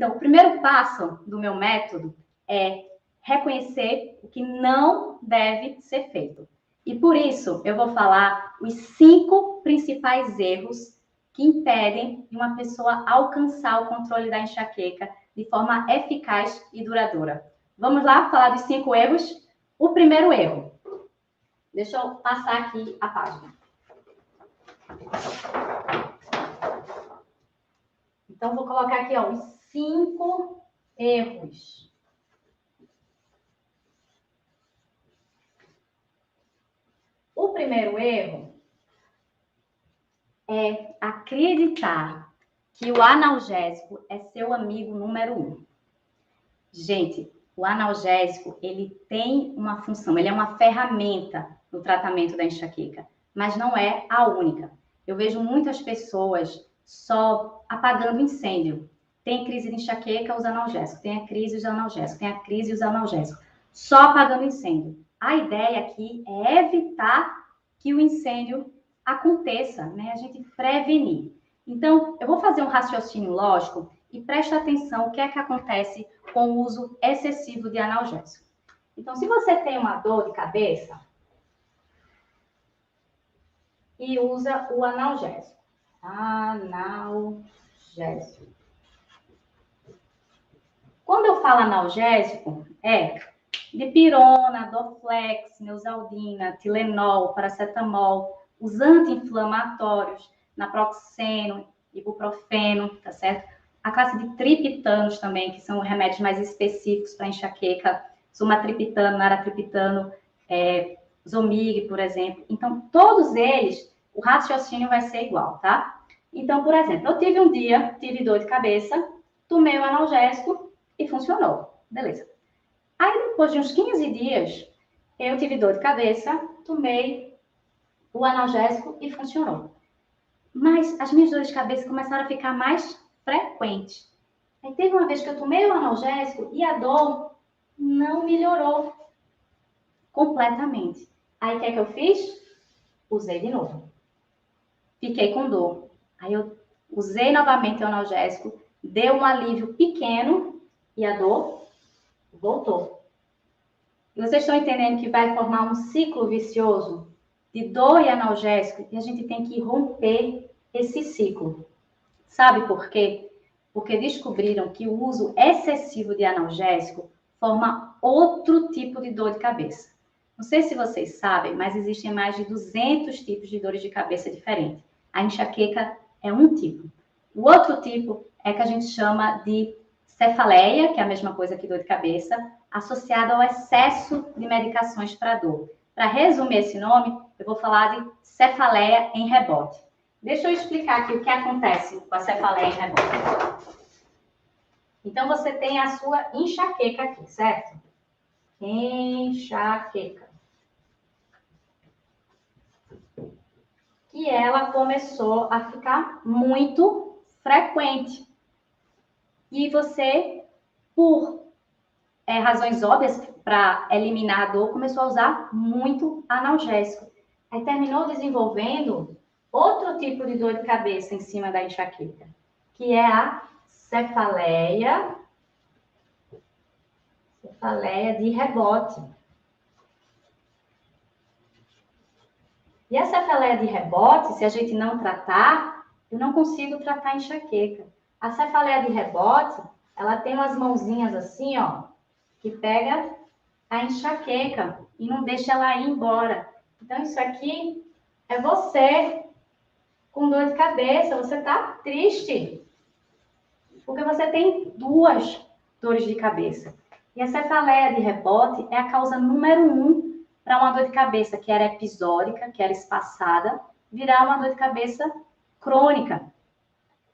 Então, o primeiro passo do meu método é reconhecer o que não deve ser feito. E por isso, eu vou falar os 5 principais erros que impedem de uma pessoa alcançar o controle da enxaqueca de forma eficaz e duradoura. Vamos lá falar dos 5 erros? O primeiro erro. Deixa eu passar aqui a página. Então, vou colocar aqui ó, os 5 erros. O primeiro erro é acreditar que o analgésico é seu amigo número 1. Gente, o analgésico, ele tem uma função, ele é uma ferramenta no tratamento da enxaqueca, mas não é a única. Eu vejo muitas pessoas só apagando incêndio. Tem crise de enxaqueca, usa analgésico. Tem a crise, usa analgésico. Tem a crise, usa analgésico. Só apagando incêndio. A ideia aqui é evitar que o incêndio aconteça, né? A gente prevenir. Então, eu vou fazer um raciocínio lógico e preste atenção o que é que acontece com o uso excessivo de analgésico. Então, se você tem uma dor de cabeça e usa o analgésico. Analgésico. Quando eu falo analgésico, é dipirona, Dorflex, Neosaldina, Tilenol, paracetamol, os anti-inflamatórios, naproxeno, ibuprofeno, tá certo? A classe de triptanos também, que são remédios mais específicos para enxaqueca, sumatriptano, naratriptano, Zomig, por exemplo. Então, todos eles, o raciocínio vai ser igual, tá? Então, por exemplo, eu tive dor de cabeça, tomei o analgésico e funcionou. Beleza. Aí, depois de uns 15 dias, eu tive dor de cabeça, tomei o analgésico e funcionou. Mas as minhas dores de cabeça começaram a ficar mais frequentes. Aí teve uma vez que eu tomei o analgésico e a dor não melhorou completamente. Aí o que é que eu fiz? Usei de novo. Fiquei com dor. Aí eu usei novamente o analgésico, deu um alívio pequeno e a dor voltou. E vocês estão entendendo que vai formar um ciclo vicioso de dor e analgésico e a gente tem que romper esse ciclo. Sabe por quê? Porque descobriram que o uso excessivo de analgésico forma outro tipo de dor de cabeça. Não sei se vocês sabem, mas existem mais de 200 tipos de dores de cabeça diferentes. A enxaqueca é um tipo. O outro tipo é que a gente chama de cefaleia, que é a mesma coisa que dor de cabeça, associada ao excesso de medicações para dor. Para resumir esse nome, eu vou falar de cefaleia em rebote. Deixa eu explicar aqui o que acontece com a cefaleia em rebote. Então, você tem a sua enxaqueca aqui, certo? Enxaqueca. E ela começou a ficar muito frequente. E você, por razões óbvias, para eliminar a dor, começou a usar muito analgésico. Aí terminou desenvolvendo outro tipo de dor de cabeça em cima da enxaqueca, que é a cefaleia de rebote. E a cefaleia de rebote, se a gente não tratar, eu não consigo tratar a enxaqueca. A cefaleia de rebote, ela tem umas mãozinhas assim, ó, que pega a enxaqueca e não deixa ela ir embora. Então, isso aqui é você com dor de cabeça, você tá triste, porque você tem 2 dores de cabeça. E a cefaleia de rebote é a causa número 1 para uma dor de cabeça que era episódica, que era espaçada, virar uma dor de cabeça crônica.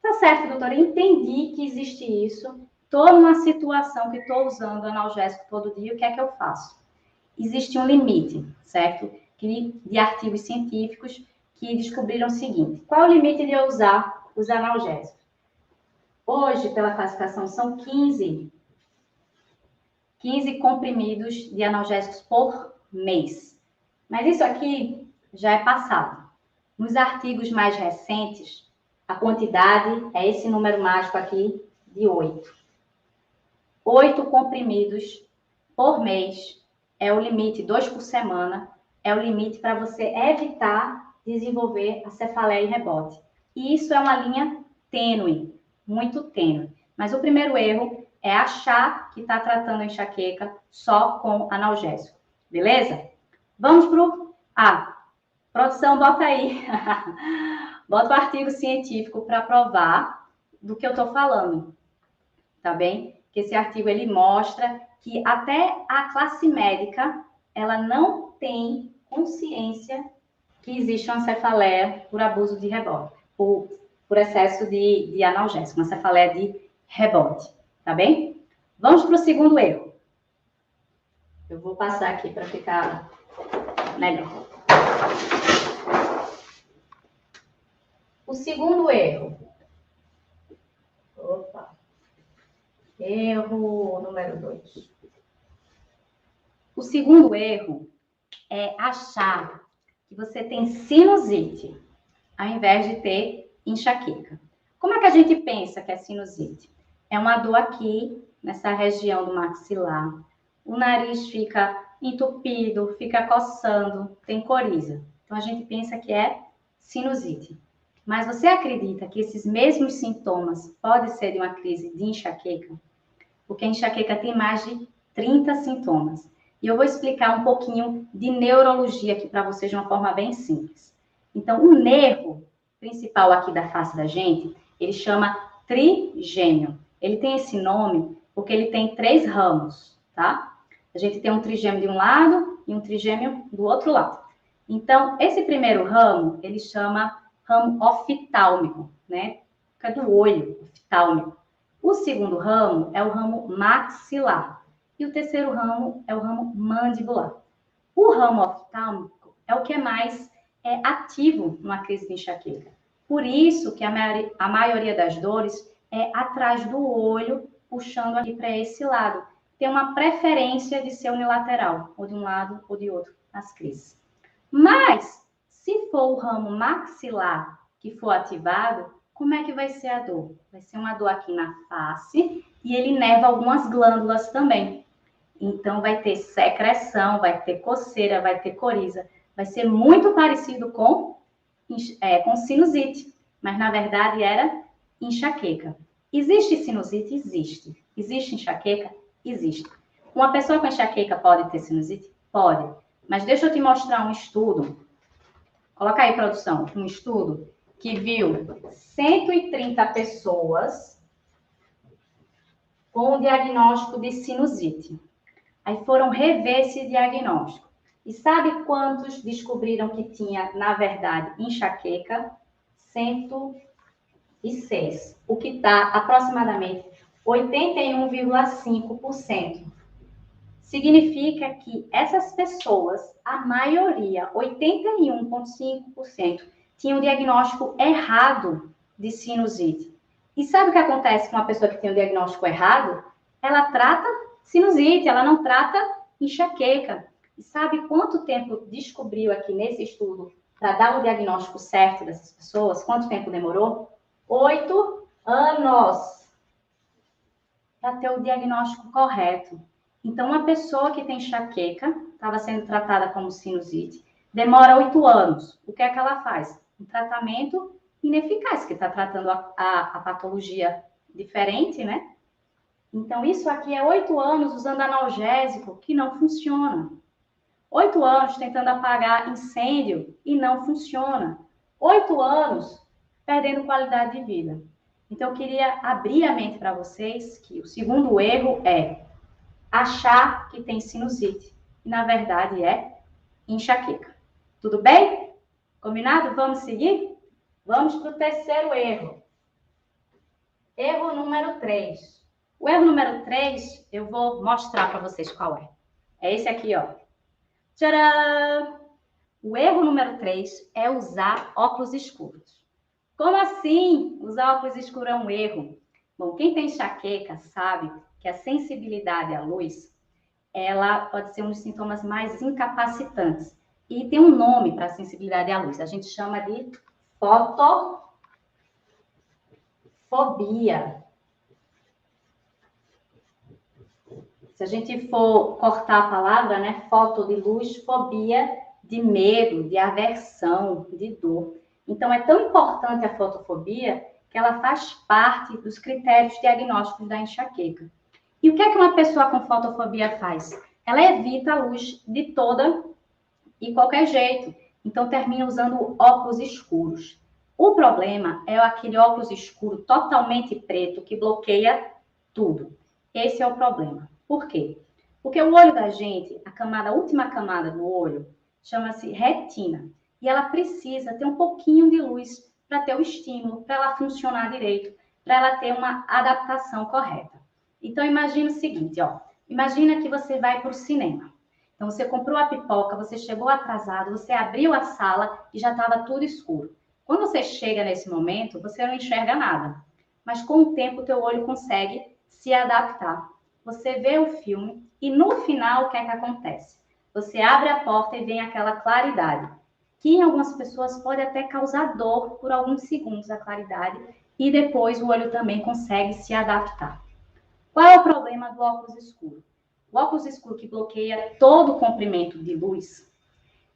Tá certo, doutora? Entendi que existe isso. Estou numa situação que estou usando analgésico todo dia, o que é que eu faço? Existe um limite, certo? De artigos científicos que descobriram o seguinte: qual é o limite de eu usar os analgésicos? Hoje, pela classificação, são 15 comprimidos de analgésicos por mês. Mas isso aqui já é passado. Nos artigos mais recentes, a quantidade é esse número mágico aqui de 8. 8 comprimidos por mês é o limite, 2 por semana, é o limite para você evitar desenvolver a cefaleia e rebote. E isso é uma linha tênue, muito tênue. Mas o primeiro erro é achar que está tratando a enxaqueca só com analgésico. Beleza? Vamos pro... produção, bota aí. Bota o artigo científico para provar do que eu estou falando. Tá bem? Que esse artigo, ele mostra que até a classe médica, ela não tem consciência que existe uma cefaleia por abuso de rebote, por excesso de analgésico, uma cefaleia de rebote, tá bem? Vamos para o segundo erro. Eu vou passar aqui para ficar melhor. O segundo erro. Opa. Erro número 2. O segundo erro é achar que você tem sinusite, ao invés de ter enxaqueca. Como é que a gente pensa que é sinusite? É uma dor aqui, nessa região do maxilar. O nariz fica entupido, fica coçando, tem coriza. Então, a gente pensa que é sinusite. Mas você acredita que esses mesmos sintomas podem ser de uma crise de enxaqueca? Porque a enxaqueca tem mais de 30 sintomas. E eu vou explicar um pouquinho de neurologia aqui para vocês de uma forma bem simples. Então, o nervo principal aqui da face da gente, ele chama trigêmeo. Ele tem esse nome porque ele tem 3 ramos, tá? A gente tem um trigêmeo de um lado e um trigêmeo do outro lado. Então, esse primeiro ramo, ele chama ramo oftálmico, né? Fica do olho, oftálmico. O segundo ramo é o ramo maxilar. E o terceiro ramo é o ramo mandibular. O ramo oftálmico é o que é mais ativo numa crise de enxaqueca. Por isso que a maioria das dores é atrás do olho, puxando aqui para esse lado. Tem uma preferência de ser unilateral, ou de um lado ou de outro, nas crises. Mas, se for o ramo maxilar que for ativado, como é que vai ser a dor? Vai ser uma dor aqui na face e ele inerva algumas glândulas também. Então, vai ter secreção, vai ter coceira, vai ter coriza. Vai ser muito parecido com sinusite, mas na verdade era enxaqueca. Existe sinusite? Existe. Existe enxaqueca? Existe. Uma pessoa com enxaqueca pode ter sinusite? Pode. Mas deixa eu te mostrar um estudo. Coloca aí, produção, um estudo que viu 130 pessoas com o diagnóstico de sinusite. Aí foram rever esse diagnóstico. E sabe quantos descobriram que tinha, na verdade, enxaqueca? 106, o que dá aproximadamente 81,5%. Significa que essas pessoas, a maioria, 81,5%, tinham um diagnóstico errado de sinusite. E sabe o que acontece com uma pessoa que tem um diagnóstico errado? Ela trata sinusite, ela não trata enxaqueca. E sabe quanto tempo descobriu aqui nesse estudo para dar o diagnóstico certo dessas pessoas? Quanto tempo demorou? 8 anos para ter o diagnóstico correto. Então, uma pessoa que tem enxaqueca, estava sendo tratada como sinusite, demora 8 anos. O que é que ela faz? Um tratamento ineficaz, que está tratando a patologia diferente, né? Então, isso aqui é 8 anos usando analgésico que não funciona. 8 anos tentando apagar incêndio e não funciona. 8 anos perdendo qualidade de vida. Então, eu queria abrir a mente para vocês que o segundo erro é achar que tem sinusite. E, na verdade, é enxaqueca. Tudo bem? Combinado? Vamos seguir? Vamos para o terceiro erro. Erro número 3. O erro número 3, eu vou mostrar para vocês qual é. É esse aqui, ó. Tcharam! O erro número 3 é usar óculos escuros. Como assim? Usar óculos escuros é um erro? Bom, quem tem enxaqueca sabe que a sensibilidade à luz, ela pode ser um dos sintomas mais incapacitantes. E tem um nome para a sensibilidade à luz. A gente chama de fotofobia. Se a gente for cortar a palavra, né? Foto de luz, fobia de medo, de aversão, de dor. Então, é tão importante a fotofobia que ela faz parte dos critérios diagnósticos da enxaqueca. E o que é que uma pessoa com fotofobia faz? Ela evita a luz de toda e qualquer jeito. Então, termina usando óculos escuros. O problema é aquele óculos escuro totalmente preto que bloqueia tudo. Esse é o problema. Por quê? Porque o olho da gente, a última camada do olho, chama-se retina. E ela precisa ter um pouquinho de luz para ter o estímulo, para ela funcionar direito, para ela ter uma adaptação correta. Então, imagina o seguinte, ó. Imagina que você vai para o cinema. Então, você comprou a pipoca, você chegou atrasado, você abriu a sala e já estava tudo escuro. Quando você chega nesse momento, você não enxerga nada. Mas com o tempo, o teu olho consegue se adaptar. Você vê o filme e no final, o que é que acontece? Você abre a porta e vem aquela claridade, que em algumas pessoas pode até causar dor por alguns segundos, a claridade, e depois o olho também consegue se adaptar. Qual é o problema do óculos escuro? O óculos escuro que bloqueia todo o comprimento de luz,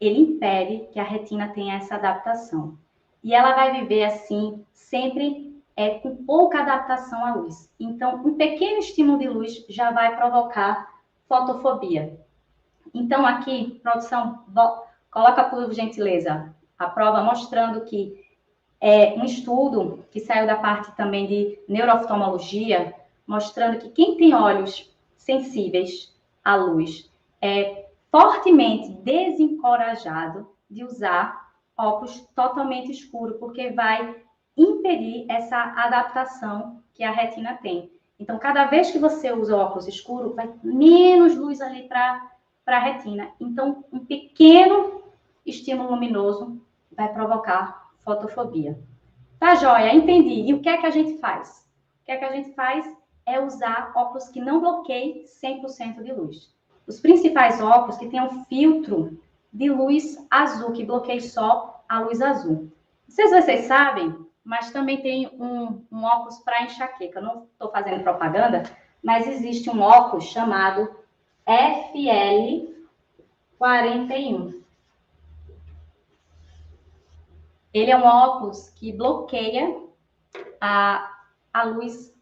ele impede que a retina tenha essa adaptação. E ela vai viver assim, sempre com pouca adaptação à luz. Então, um pequeno estímulo de luz já vai provocar fotofobia. Então, aqui, produção, coloca por gentileza a prova mostrando que um estudo que saiu da parte também de neurooftalmologia, mostrando que quem tem olhos sensíveis à luz é fortemente desencorajado de usar óculos totalmente escuros, porque vai impedir essa adaptação que a retina tem. Então, cada vez que você usa o óculos escuro, vai menos luz ali para a retina. Então, um pequeno estímulo luminoso vai provocar fotofobia. Tá, joia? Entendi. E o que é que a gente faz? O que é que a gente faz é usar óculos que não bloqueiem 100% de luz. Os principais óculos que têm um filtro de luz azul, que bloqueia só a luz azul. Não sei se vocês sabem, mas também tem um óculos para enxaqueca. Eu não estou fazendo propaganda, mas existe um óculos chamado FL41. Ele é um óculos que bloqueia a luz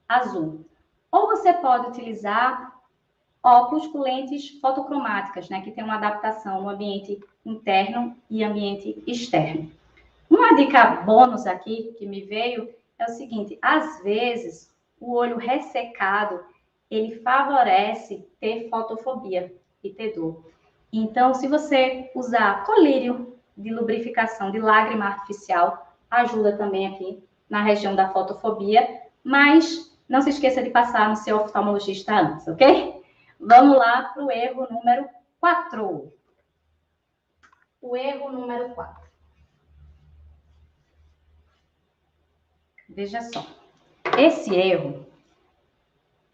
azul. Ou você pode utilizar óculos com lentes fotocromáticas, né, que tem uma adaptação no ambiente interno e ambiente externo. Uma dica bônus aqui que me veio é o seguinte: às vezes o olho ressecado ele favorece ter fotofobia e ter dor. Então, se você usar colírio de lubrificação de lágrima artificial, ajuda também aqui na região da fotofobia, mas não se esqueça de passar no seu oftalmologista antes, ok? Vamos lá para o erro número 4. O erro número 4. Veja só. Esse erro,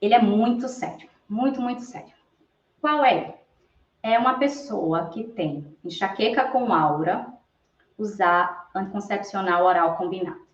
ele é muito sério. Muito, muito sério. Qual é? É uma pessoa que tem enxaqueca com aura, usar anticoncepcional oral combinado.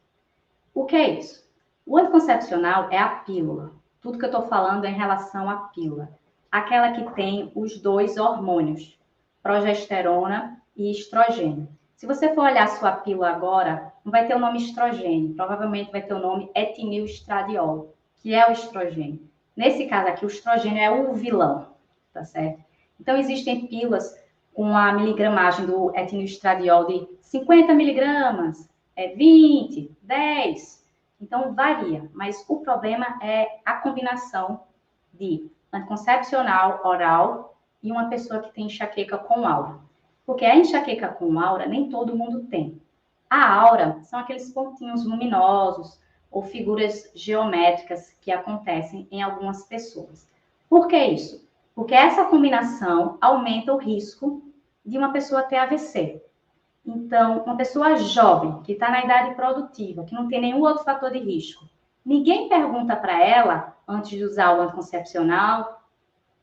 O que é isso? O anticoncepcional é a pílula. Tudo que eu estou falando é em relação à pílula. Aquela que tem os dois hormônios, progesterona e estrogênio. Se você for olhar sua pílula agora, não vai ter o nome estrogênio, provavelmente vai ter o nome etilneestradiol, que é o estrogênio. Nesse caso aqui, o estrogênio é o vilão, tá certo? Então, existem pílulas com a miligramagem do etilneestradiol de 50 miligramas, 20, 10. Então, varia. Mas o problema é a combinação de anticoncepcional oral e uma pessoa que tem enxaqueca com aura. Porque a enxaqueca com aura, nem todo mundo tem. A aura são aqueles pontinhos luminosos ou figuras geométricas que acontecem em algumas pessoas. Por que isso? Porque essa combinação aumenta o risco de uma pessoa ter AVC. Então, uma pessoa jovem, que está na idade produtiva, que não tem nenhum outro fator de risco, ninguém pergunta para ela, antes de usar o anticoncepcional,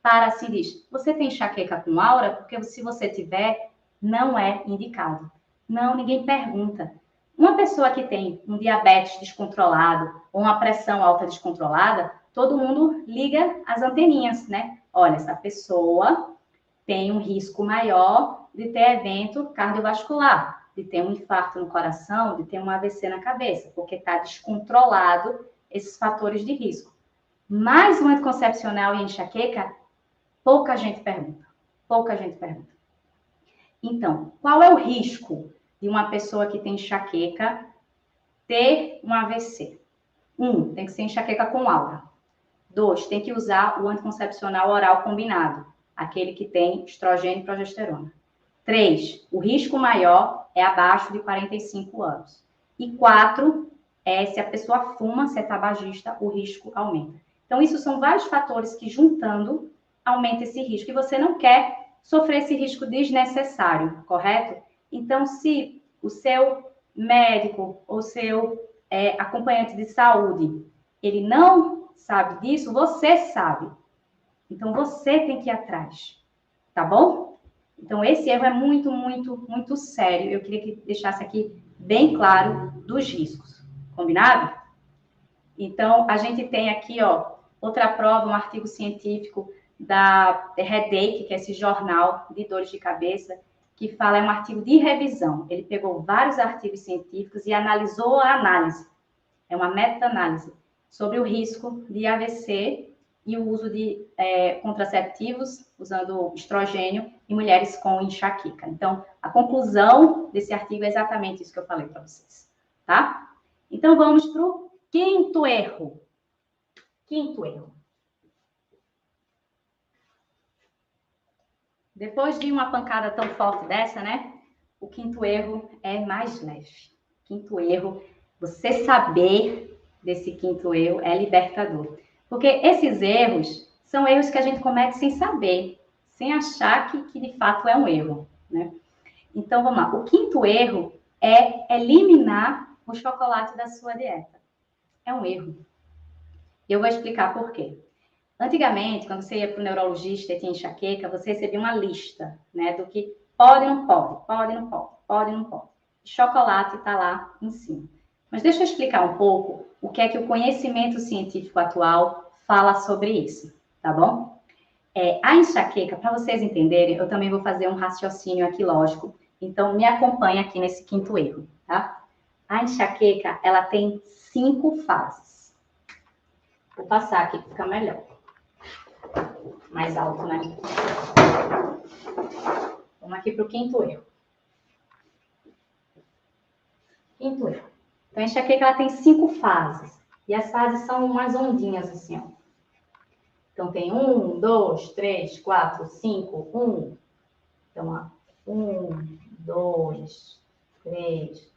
para se diz, você tem enxaqueca com aura? Porque se você tiver, não é indicado. Não, ninguém pergunta. Uma pessoa que tem um diabetes descontrolado ou uma pressão alta descontrolada, todo mundo liga as anteninhas, né? olha, essa pessoa tem um risco maior de ter evento cardiovascular, de ter um infarto no coração, de ter um AVC na cabeça, porque está descontrolado esses fatores de risco. Mas o anticoncepcional e enxaqueca, pouca gente pergunta. Pouca gente pergunta. Então, qual é o risco de uma pessoa que tem enxaqueca ter um AVC? 1, tem que ser enxaqueca com aura. 2, tem que usar o anticoncepcional oral combinado, aquele que tem estrogênio e progesterona. 3, o risco maior é abaixo de 45 anos. E 4, se a pessoa fuma, se é tabagista, o risco aumenta. Então, isso são vários fatores que, juntando, aumenta esse risco. E você não quer sofrer esse risco desnecessário, correto? Então, se o seu médico ou seu acompanhante de saúde, ele não sabe disso, você sabe. Então, você tem que ir atrás, tá bom? Então, esse erro é muito, muito, muito sério. Eu queria que deixasse aqui bem claro dos riscos. Combinado? Então, a gente tem aqui, ó, outra prova, um artigo científico da Headache, que é esse jornal de dores de cabeça, que fala, é um artigo de revisão. Ele pegou vários artigos científicos e analisou a análise. É uma meta-análise sobre o risco de AVC e o uso de contraceptivos, usando estrogênio, em mulheres com enxaqueca. Então, a conclusão desse artigo é exatamente isso que eu falei para vocês, tá? Então, vamos para o quinto erro. Quinto erro. Depois de uma pancada tão forte dessa, né? O quinto erro é mais leve. Quinto erro, você saber desse quinto erro é libertador. Porque esses erros são erros que a gente comete sem saber, sem achar que de fato é um erro, né? Então, vamos lá. O quinto erro é eliminar o chocolate da sua dieta. É um erro. E eu vou explicar por quê. Antigamente, quando você ia para o neurologista e tinha enxaqueca, você recebia uma lista, né, do que pode e não pode, pode e não pode, pode e não pode. Chocolate está lá em cima. Mas deixa eu explicar um pouco o que é que o conhecimento científico atual fala sobre isso, tá bom? A enxaqueca, para vocês entenderem, eu também vou fazer um raciocínio aqui lógico, então me acompanha aqui nesse quinto erro, tá? A enxaqueca, ela tem 5 fases. Vou passar aqui para ficar melhor. Mais alto, né? Vamos aqui para o quinto erro. Quinto erro. Então, a enxaqueca ela tem 5 fases. E as fases são umas ondinhas assim, ó. Então, tem 1, 2, 3, 4, 5, 1. Então, ó. 1, 2, 3,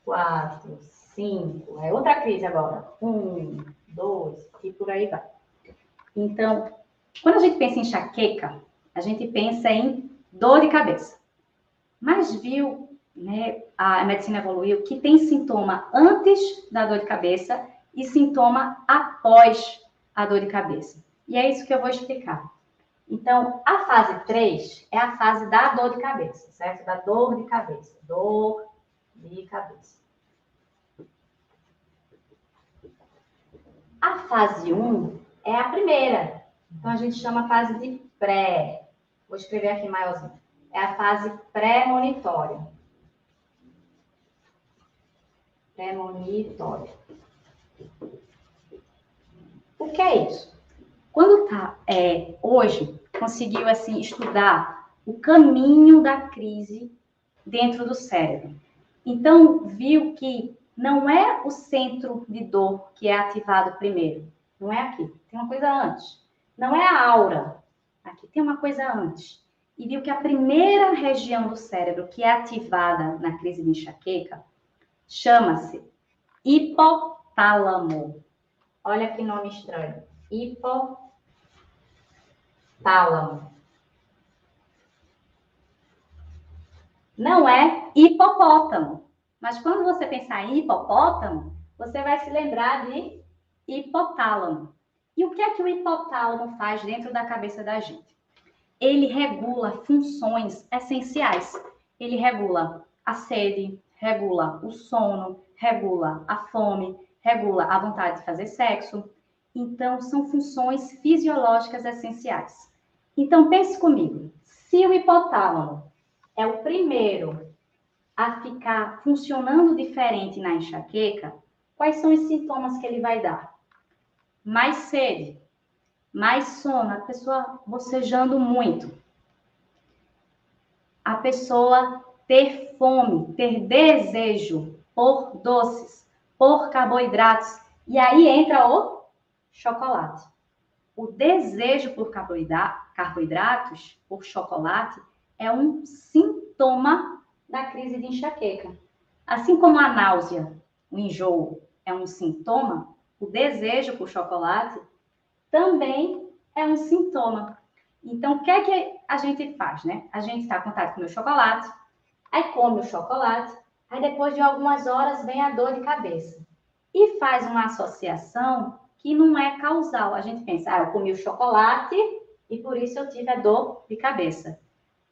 4, 5. É outra crise agora. 1, 2, e por aí vai. Então, quando a gente pensa em enxaqueca, a gente pensa em dor de cabeça. Mas viu, né, a medicina evoluiu, que tem sintoma antes da dor de cabeça e sintoma após a dor de cabeça. E é isso que eu vou explicar. Então, a fase 3 é a fase da dor de cabeça, certo? Da dor de cabeça. Dor de cabeça. A fase 1 é a primeira. Então, a gente chama a fase de pré. Vou escrever aqui maiorzinho. É a fase pré-monitória. Pré-monitória. O que é isso? Quando hoje conseguiu assim estudar o caminho da crise dentro do cérebro. Então, viu que não é o centro de dor que é ativado primeiro. Não é aqui. Tem uma coisa antes. Não é a aura. Aqui tem uma coisa antes. E viu que a primeira região do cérebro que é ativada na crise de enxaqueca chama-se hipotálamo. Olha que nome estranho. Hipotálamo. Não é hipopótamo. Mas quando você pensar em hipopótamo, você vai se lembrar de hipotálamo. E o que é que o hipotálamo faz dentro da cabeça da gente? Ele regula funções essenciais. Ele regula a sede, regula o sono, regula a fome, regula a vontade de fazer sexo. Então, são funções fisiológicas essenciais. Então, pense comigo. Se o hipotálamo é o primeiro a ficar funcionando diferente na enxaqueca, quais são os sintomas que ele vai dar? Mais sede, mais sono, a pessoa bocejando muito. A pessoa ter fome, ter desejo por doces, por carboidratos. E aí entra o chocolate. O desejo por carboidratos, por chocolate, é um sintoma da crise de enxaqueca. Assim como a náusea, o enjoo, é um sintoma, o desejo por chocolate também é um sintoma. Então, o que é que a gente faz, né? A gente está em contato com o chocolate, aí come o chocolate, aí depois de algumas horas vem a dor de cabeça. E faz uma associação que não é causal. A gente pensa, eu comi o chocolate e por isso eu tive a dor de cabeça.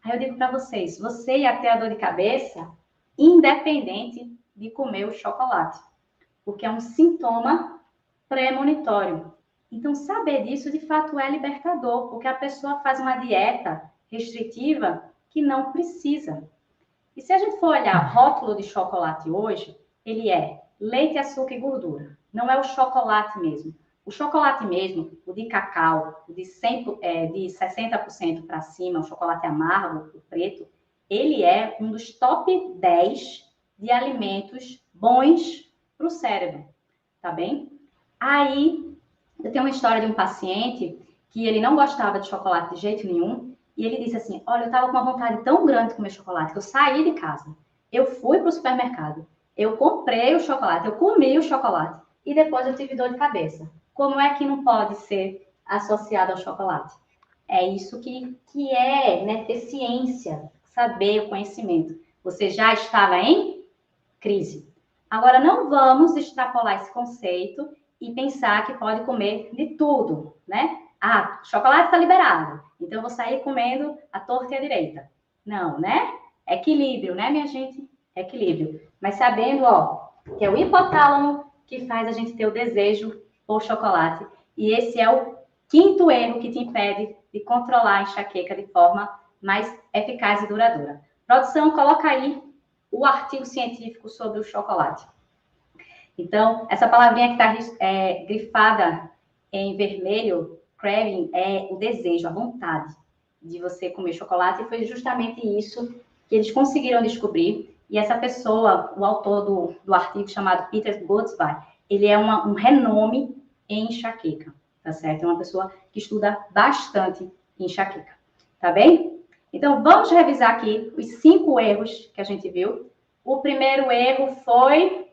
Aí eu digo para vocês, você ia ter a dor de cabeça independente de comer o chocolate, porque é um sintoma premonitório. Então, saber disso, de fato, é libertador, porque a pessoa faz uma dieta restritiva que não precisa. E se a gente for olhar o rótulo de chocolate hoje, ele é leite, açúcar e gordura. Não é o chocolate mesmo. O chocolate mesmo, o de cacau, o de 60% para cima, o chocolate amargo, o preto, ele é um dos top 10 de alimentos bons para o cérebro, tá bem? Aí, eu tenho uma história de um paciente que ele não gostava de chocolate de jeito nenhum, e ele disse assim, olha, eu estava com uma vontade tão grande de comer chocolate, que eu saí de casa, eu fui para o supermercado, eu comprei o chocolate, eu comi o chocolate, e depois eu tive dor de cabeça. Como é que não pode ser associado ao chocolate? É isso que é, né, ter ciência, saber o conhecimento. Você já estava em crise. Agora, não vamos extrapolar esse conceito e pensar que pode comer de tudo, né? Ah, chocolate está liberado, então eu vou sair comendo a torta e a direita. Não, né? Equilíbrio, né, minha gente? Equilíbrio. Mas sabendo, ó, que é o hipotálamo que faz a gente ter o desejo por chocolate. E esse é o quinto erro que te impede de controlar a enxaqueca de forma mais eficaz e duradoura. Produção, coloca aí o artigo científico sobre o chocolate. Então, essa palavrinha que está grifada em vermelho, craving, é o desejo, a vontade de você comer chocolate, e foi justamente isso que eles conseguiram descobrir. E essa pessoa, o autor do artigo chamado Peter Gutzweil, ele é um renome em enxaqueca, tá certo? É uma pessoa que estuda bastante enxaqueca, tá bem? Então, vamos revisar aqui os 5 erros que a gente viu. O primeiro erro foi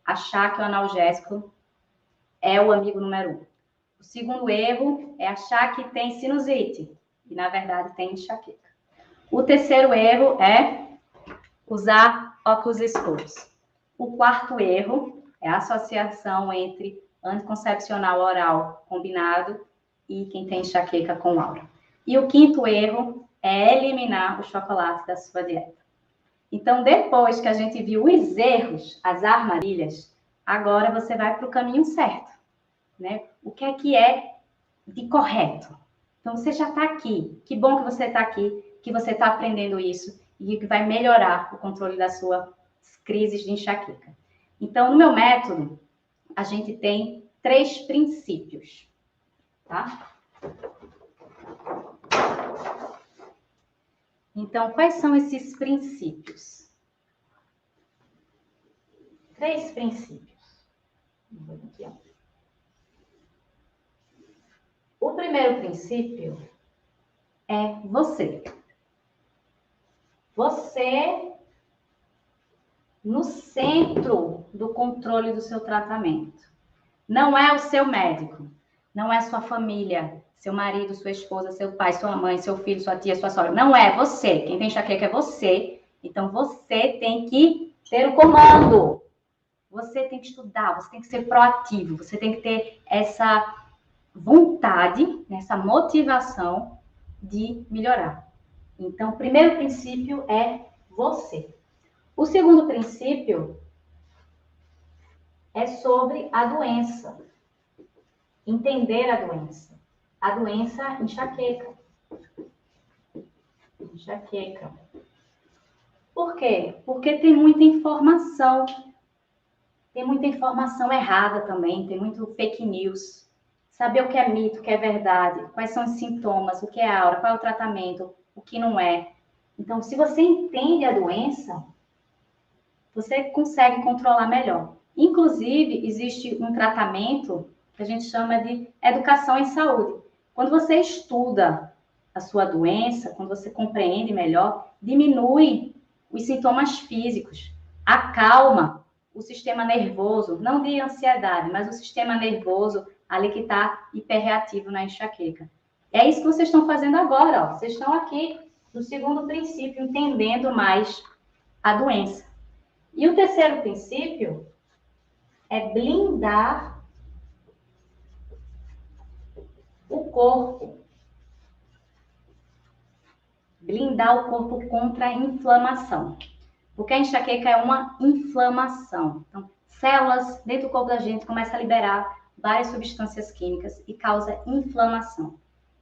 achar que o analgésico é o amigo número 1. O segundo erro é achar que tem sinusite, e na verdade tem enxaqueca. O terceiro erro é usar óculos escuros. O quarto erro é a associação entre anticoncepcional oral combinado e quem tem enxaqueca com aura. E o quinto erro é eliminar o chocolate da sua dieta. Então, depois que a gente viu os erros, as armadilhas, agora você vai para o caminho certo, né? O que é de correto? Então, você já está aqui. Que bom que você está aqui, que você está aprendendo isso e que vai melhorar o controle das suas crises de enxaqueca. Então, no meu método, a gente tem 3 princípios, tá? Então, quais são esses princípios? 3 princípios. O primeiro princípio é você. Você no centro do controle do seu tratamento. Não é o seu médico, não é sua família, seu marido, sua esposa, seu pai, sua mãe, seu filho, sua tia, sua sogra. Não é você. Quem tem enxaqueca é você. Então, você tem que ter o comando. Você tem que estudar, você tem que ser proativo, você tem que ter essa vontade, essa motivação de melhorar. Então, o primeiro princípio é você. O segundo princípio é sobre a doença. Entender a doença. A doença enxaqueca. Enxaqueca. Por quê? Porque tem muita informação. Tem muita informação errada também, tem muito fake news. Saber o que é mito, o que é verdade, quais são os sintomas, o que é aura, qual é o tratamento, o que não é. Então, se você entende a doença, você consegue controlar melhor. Inclusive, existe um tratamento que a gente chama de educação em saúde. Quando você estuda a sua doença, quando você compreende melhor, diminui os sintomas físicos, acalma o sistema nervoso, não de ansiedade, mas o sistema nervoso ali que está hiperreativo na enxaqueca. É isso que vocês estão fazendo agora, ó. Vocês estão aqui no segundo princípio, entendendo mais a doença. E o terceiro princípio é blindar o corpo. Blindar o corpo contra a inflamação. Porque a enxaqueca é uma inflamação. Então, células dentro do corpo da gente começam a liberar várias substâncias químicas e causa inflamação.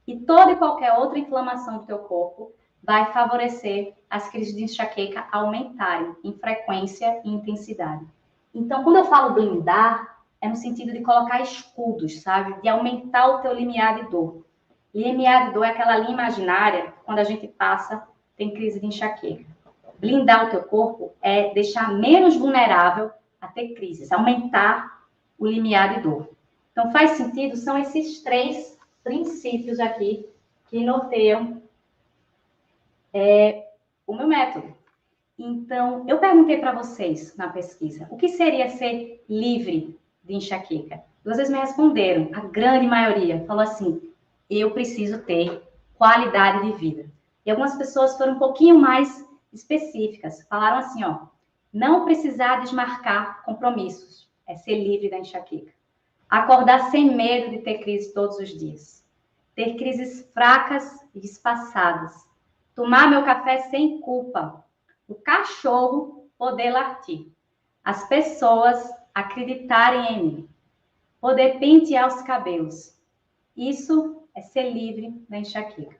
E toda e qualquer outra inflamação do teu corpo vai favorecer as crises de enxaqueca aumentarem em frequência e intensidade. Então, quando eu falo blindar, é no sentido de colocar escudos, sabe? De aumentar o teu limiar de dor. Limiar de dor é aquela linha imaginária, quando a gente passa, tem crise de enxaqueca. Blindar o teu corpo é deixar menos vulnerável a ter crises, aumentar o limiar de dor. Então, faz sentido? São esses três princípios aqui que norteiam o meu método. Então, eu perguntei para vocês na pesquisa, o que seria ser livre de enxaqueca? E vocês me responderam, a grande maioria falou assim, eu preciso ter qualidade de vida. E algumas pessoas foram um pouquinho mais específicas, falaram assim, ó, não precisar desmarcar compromissos, é ser livre da enxaqueca. Acordar sem medo de ter crise todos os dias. Ter crises fracas e espaçadas. Tomar meu café sem culpa. O cachorro poder latir. As pessoas acreditarem em mim. Poder pentear os cabelos. Isso é ser livre da enxaqueca.